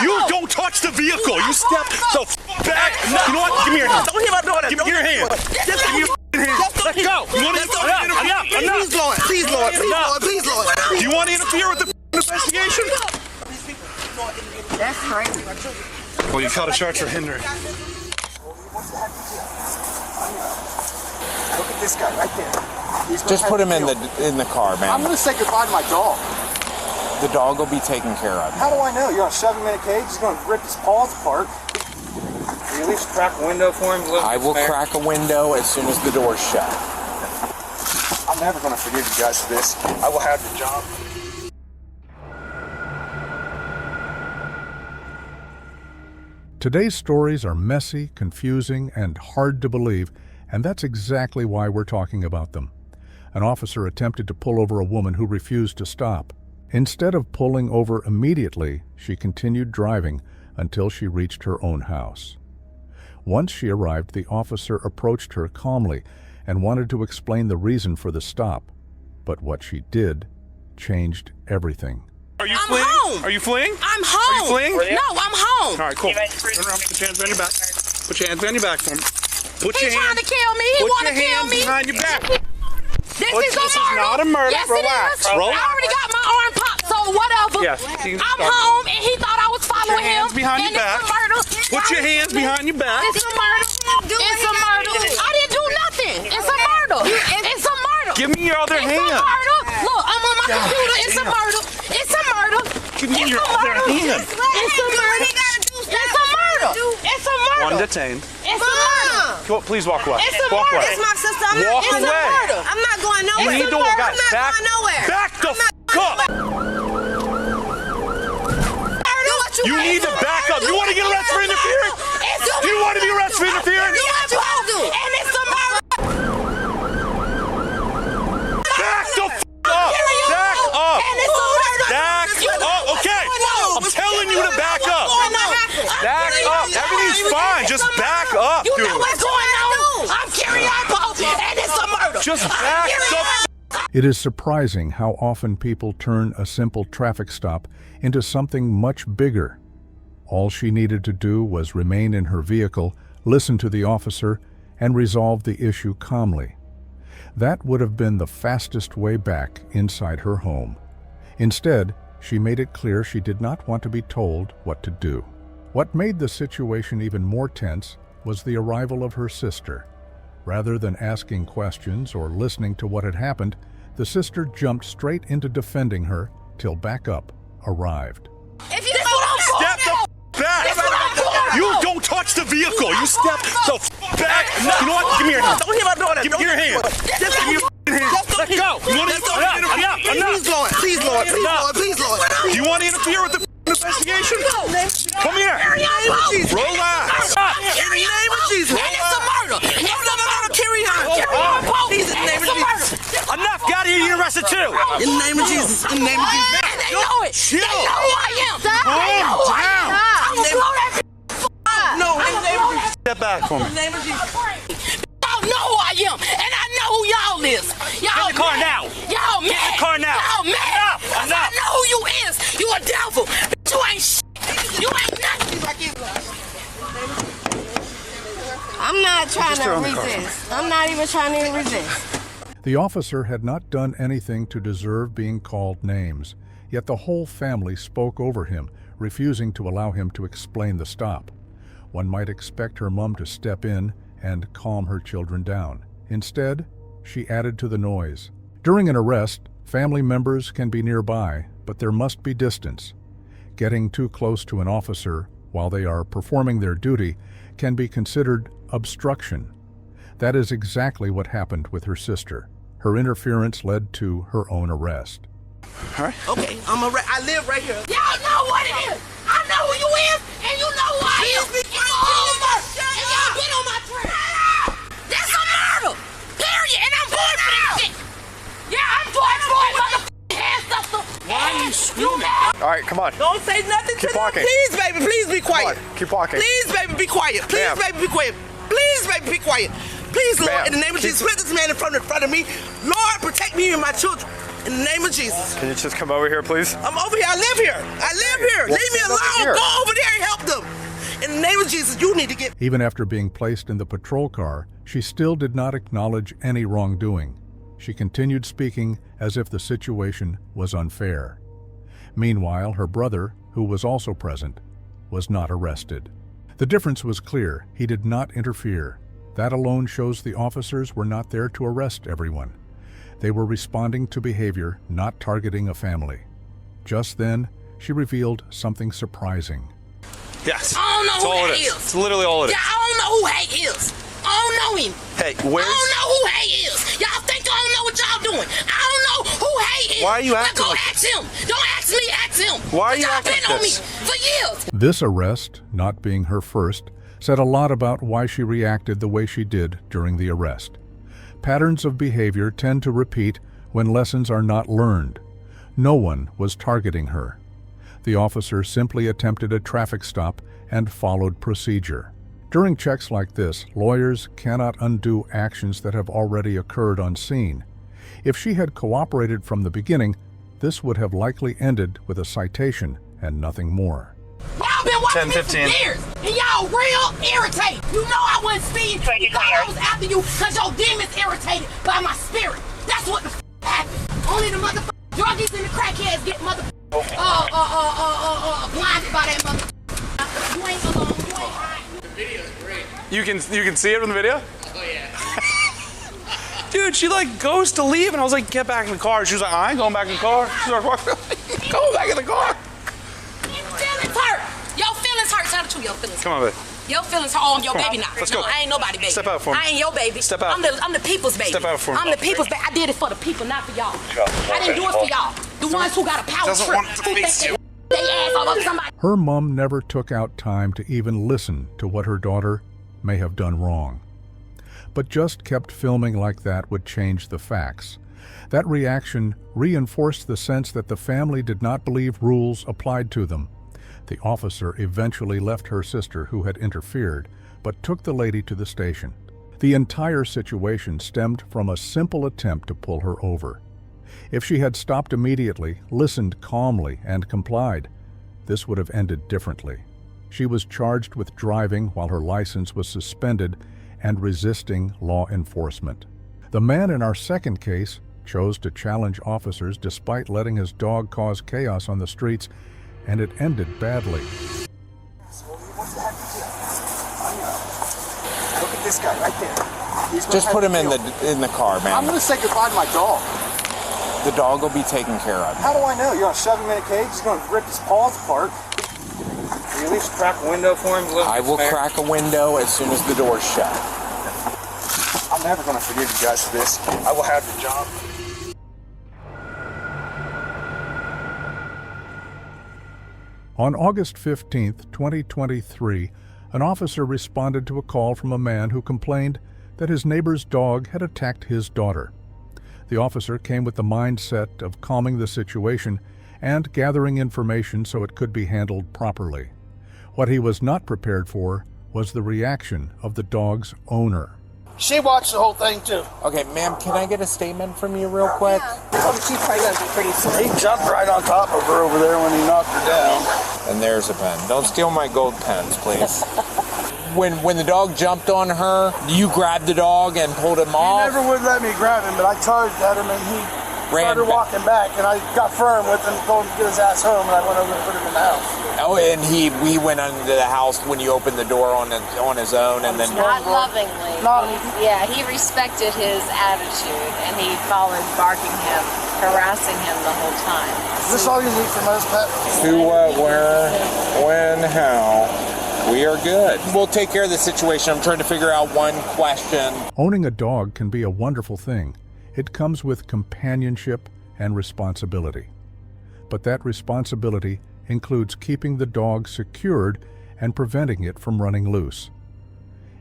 You don't touch the vehicle. You step the back. You know what? Give me your hand. Don't hit my daughter. Give me your hand. Give me your hand. Let go. You want to Please, Lord. Please, Lord. Please, Lord. Please, Lord. Do you want to interfere with the investigation? That's crazy. Well, you cut a charge for hindering. Look at this guy right there. Just put him in the car, man. I'm going to say goodbye to my dog. The dog will be taken care of. How do I know? You're on a 7-minute cage. He's going to rip his paws apart. Will you at least crack a window for him? I will crack a window as soon as the door's shut. I'm never going to forgive you guys for this. I will have your job. Today's stories are messy, confusing, and hard to believe, and that's exactly why we're talking about them. An officer attempted to pull over a woman who refused to stop. Instead of pulling over immediately, she continued driving until she reached her own house. Once she arrived, the officer approached her calmly and wanted to explain the reason for the stop. But what she did changed everything. Are you I'm fleeing? home. Are you fleeing? I'm home. Are you fleeing? No, I'm home. All right, cool. Turn around. Put your hands behind your back. Put your hands behind your back for me. Put He's your trying to kill me. He want to kill hands me. behind your back. This is a murder. not a murder. Yes, Relax. it is. Relax. I already got my arm popped, so whatever. Yes. I'm home, and he thought I was following him. hands behind and your back. It's a murder. Put your hands behind your back. It's a murder. It's a murder. I didn't do nothing. It's a murder. It's a murder. Give me your other It's a hand. murder. Look, I'm on my computer. It's a murder. It's a murder. Give me It's your a other murder. hand. It's a murder. It's a murder. It's a murder. One detained. It's a murder. Go, please walk away. It's a walk murder. away. It's my sister. I'm Walk not. It's away. a murder. I'm not going nowhere. You need to murder. guys, I'm not back, going nowhere. back the f up. You need to back up. You want to get arrested for interference? Do you want to be arrested for interference? Yes, you do. And it's a murder. Back the f up. Back up. And it's a murder. Back up. Okay. I'm telling you to back up. Back up. Everything's fine. Just back up, You know dude. what's going on? I'm Carrie Apple, and it's a murder. Just back the It is surprising how often people turn a simple traffic stop into something much bigger. All she needed to do was remain in her vehicle, listen to the officer, and resolve the issue calmly. That would have been the fastest way back inside her home. Instead, she made it clear she did not want to be told what to do. What made the situation even more tense was the arrival of her sister. Rather than asking questions or listening to what had happened, the sister jumped straight into defending her till backup arrived. If you step the back. You don't touch the vehicle. You step the back. You know what? Give me your hand. Don't hit my daughter. Give me your hand. Give me your hand. Let go. You want to Please, Lord. Please, Lord. Please, Lord. Please, Lord. Do you want to interfere with the investigation? Come here. Relax. In the name of Jesus. And it's a murder. It's a murder. Carry on. Please, in the name of Jesus. Enough. Got here. You're arrested too. In the name of Jesus. In the name of Jesus. And they know it. They know who I am. Calm down. I'm gonna blow that No, in the name of Jesus. Step back for me. In the name of Jesus. Y'all know who I am, and I know who y'all is. Y'all Get in the car mad. now. Y'all mad. Get in the car now. Y'all mad. Enough. 'Cause Enough. I know who you is. You a devil. You ain't shit. You ain't nothing. I'm not trying to resist. I'm not even trying to resist. The officer had not done anything to deserve being called names, yet the whole family spoke over him, refusing to allow him to explain the stop. One might expect her mom to step in and calm her children down. Instead, she added to the noise. During an arrest, family members can be nearby, but there must be distance. Getting too close to an officer while they are performing their duty can be considered obstruction. That is exactly what happened with her sister. Her interference led to her own arrest. All right. Okay, I live right here. Y'all know what it is. I know who you is, and you know who I am. Please be It's over. And y'all been on my trail. That's a murder. Period. And I'm born for this shit. Yeah, I'm born for it, motherfucking ancestor. Why are you screaming? All right, come on. Don't say nothing to Keep them. walking. Please, baby, please be quiet. Come on, keep walking. Please, baby, be quiet. Please, Ma'am. baby, be quiet. Please, baby, be quiet. Please, Lord, Ma'am, in the name of Jesus, put this man in front of me. Lord, protect me and my children. In the name of Jesus. Can you just come over here, please? I'm over here. I live here. I live here. Leave me stand over alone. here. Go over there and help them. In the name of Jesus, you need to get. Even after being placed in the patrol car, she still did not acknowledge any wrongdoing. She continued speaking as if the situation was unfair. Meanwhile, her brother, who was also present, was not arrested. The difference was clear. He did not interfere. That alone shows the officers were not there to arrest everyone. They were responding to behavior, not targeting a family. Just then, she revealed something surprising. Yes. I don't know That's who all that it is. is. It's literally all it is. Yeah, I don't know who Hank is. I don't know him. Hey, I where's... don't know who Hank is. Y'all think I don't know what y'all doing. I don't know who Hank is. Why are you Now acting go like ask him. Don't ask me, ask him. Why are you Y'all acting been like on this? me for years. This arrest, not being her first, said a lot about why she reacted the way she did during the arrest. Patterns of behavior tend to repeat when lessons are not learned. No one was targeting her. The officer simply attempted a traffic stop and followed procedure. During checks like this, lawyers cannot undo actions that have already occurred on scene. If she had cooperated from the beginning, this would have likely ended with a citation and nothing more. Y'all been watching 10, me 15. for years, and y'all real irritated. You know I wasn't speeding because I was after you because your demons irritated by my spirit. That's what the happened. Only the motherfucking druggies and the crackheads get blinded by that motherfucker. You ain't alone. You ain't right. You can see it from the video? Oh yeah. Dude, she like goes to leave, and I was like, get back in the car. She was like, I ain't going back in the car. She started walking, go back in the car. Your feelings hurt. Your feelings hurt. Tell the truth. Your feelings hurt. Come on, babe. Your feelings hurt on your Come on, baby now. let's go. No, I ain't nobody baby. Step out for me. I ain't your baby. Step out. I'm the people's baby. Step out for me. I'm the people's baby. I did it for the people, not for y'all. I didn't do it for y'all. The ones who got a power Doesn't trip. want to Who think face they you. they ass all over somebody. Her mom never took out time to even listen to what her daughter may have done wrong, but just kept filming like that would change the facts. That reaction reinforced the sense that the family did not believe rules applied to them. The officer eventually left her sister, who had interfered, but took the lady to the station. The entire situation stemmed from a simple attempt to pull her over. If she had stopped immediately, listened calmly, and complied, this would have ended differently. She was charged with driving while her license was suspended and resisting law enforcement. The man in our second case chose to challenge officers despite letting his dog cause chaos on the streets, and it ended badly. What's that? Look at this guy right there. He's gonna Just have put to him kill. in the car, I'm man. gonna say goodbye to my dog. The dog will be taken care of. How do I know? You're on a 7-minute cage. He's gonna rip his paws apart. Will you at least crack a window for him? I will crack a window as soon as the door's shut. I'm never gonna forgive you guys for this. I will have your job. On August 15, 2023, an officer responded to a call from a man who complained that his neighbor's dog had attacked his daughter. The officer came with the mindset of calming the situation and gathering information so it could be handled properly. What he was not prepared for was the reaction of the dog's owner. She watched the whole thing too. Okay, ma'am, can I get a statement from you real quick? She's probably gonna be pretty soon. He jumped right on top of her over there when he knocked her down. And there's a pen. Don't steal my gold pens, please. When the dog jumped on her, you grabbed the dog and pulled him He off? never would let me grab him, but I charged at him and he started walking back, and I got firm with him, told him to get his ass home, and I went over and put him in the house. Oh, and we went into the house when you opened the door on his own, and then Not lovingly. Not- Yeah, he respected his attitude, and he followed barking him, harassing him the whole time. Is this all you need from us, Pet? who, what, where, when, how. We are good. We'll take care of the situation. I'm trying to figure out one question. Owning a dog can be a wonderful thing. It comes with companionship and responsibility. But that responsibility includes keeping the dog secured and preventing it from running loose.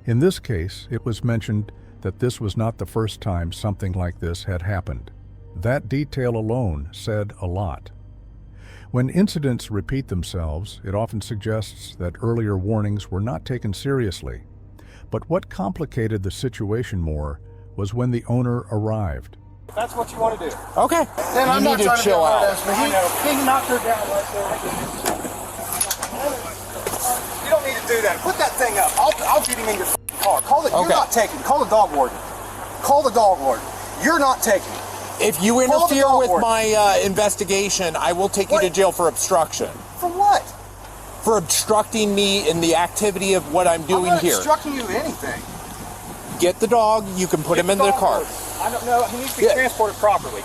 In this case, it was mentioned that this was not the first time something like this had happened. That detail alone said a lot. When incidents repeat themselves, it often suggests that earlier warnings were not taken seriously. But what complicated the situation more was when the owner arrived. If that's what you want to do. Okay. And I'm you not need trying to to chill be a hard out. ass, but he knocked her down right there. You don't need to do that. Put that thing up. I'll get him in your car. Call it. Okay. You're not taking. Call the dog warden. Call the dog warden. You're not taking. If you Call the interfere dog with warden. my investigation, I will take you to What? jail for obstruction. For what? For obstructing me in the activity of what I'm doing I'm not here. instructing you of anything. Get the dog, you can put him in the Dog car. warden. I don't know. He needs to be Yeah. transported properly.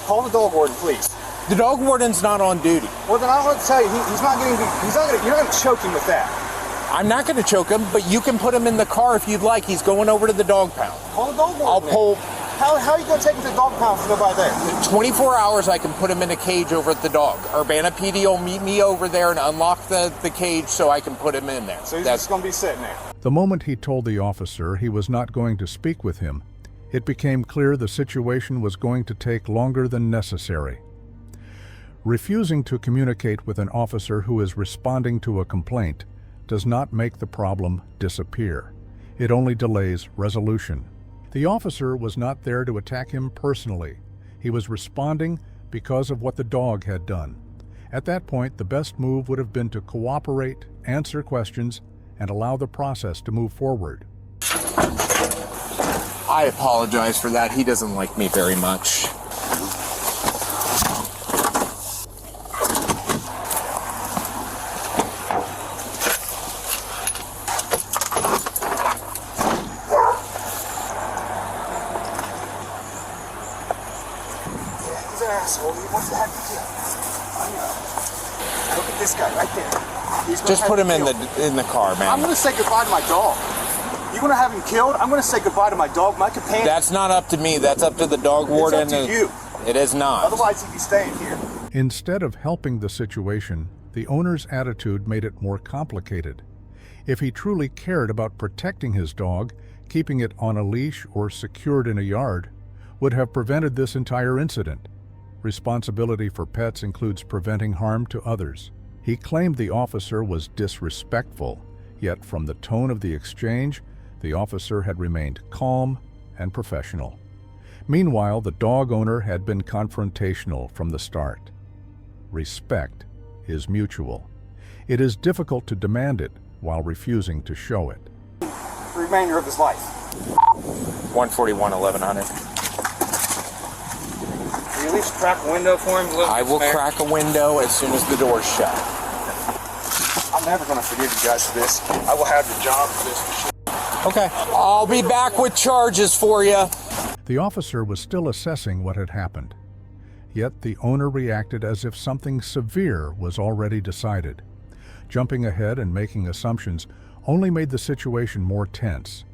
Call the dog warden, please. The dog warden's not on duty. Well, then I want to tell you, he's not getting. He's not going to. You're not going to choke him with that. I'm not going to choke him, but you can put him in the car if you'd like. He's going over to the dog pound. Call the dog warden. I'll then. pull How are you going to take him to the dog pound if there's nobody there? 24 hours. I can put him in a cage over at the dog. Urbana PD will meet me over there and unlock the cage so I can put him in there. So he's just going to be sitting there. The moment he told the officer he was not going to speak with him, it became clear the situation was going to take longer than necessary. Refusing to communicate with an officer who is responding to a complaint does not make the problem disappear. It only delays resolution. The officer was not there to attack him personally. He was responding because of what the dog had done. At that point, the best move would have been to cooperate, answer questions, and allow the process to move forward. I apologize for that. He doesn't like me very much. He's an asshole. He wants to have you killed. I know. Look at this guy right there. He's gonna Just have put you him in killed. the car, I'm man. going to say goodbye to my dog. You want to have him killed? I'm going to say goodbye to my dog, my companion. That's not up to me. That's up to the dog warden. It's up to you. It is not. Otherwise, he'd be staying here. Instead of helping the situation, the owner's attitude made it more complicated. If he truly cared about protecting his dog, keeping it on a leash or secured in a yard would have prevented this entire incident. Responsibility for pets includes preventing harm to others. He claimed the officer was disrespectful, yet from the tone of the exchange, the officer had remained calm and professional. Meanwhile, the dog owner had been confrontational from the start. Respect is mutual. It is difficult to demand it while refusing to show it. The remainder of his life. 141, 1100. Will you at least crack a window for him? I will crack a window as soon as the door's shut. I'm never going to forgive you guys for this. I will have your job for this. Okay. I'll be back with charges for you. The officer was still assessing what had happened. Yet the owner reacted as if something severe was already decided. Jumping ahead and making assumptions only made the situation more tense.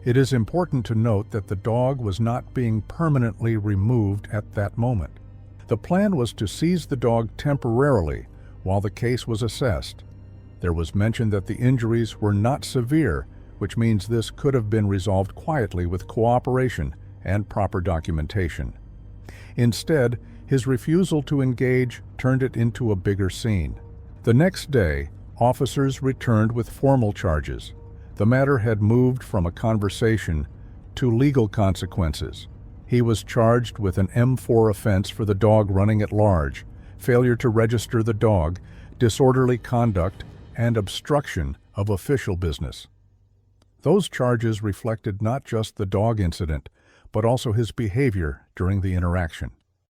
It is important to note that the dog was not being permanently removed at that moment. The plan was to seize the dog temporarily while the case was assessed. There was mention that the injuries were not severe, which means this could have been resolved quietly with cooperation and proper documentation. Instead, his refusal to engage turned it into a bigger scene. The next day, officers returned with formal charges. The matter had moved from a conversation to legal consequences. He was charged with an M4 offense for the dog running at large, failure to register the dog, disorderly conduct, and obstruction of official business. Those charges reflected not just the dog incident, but also his behavior during the interaction.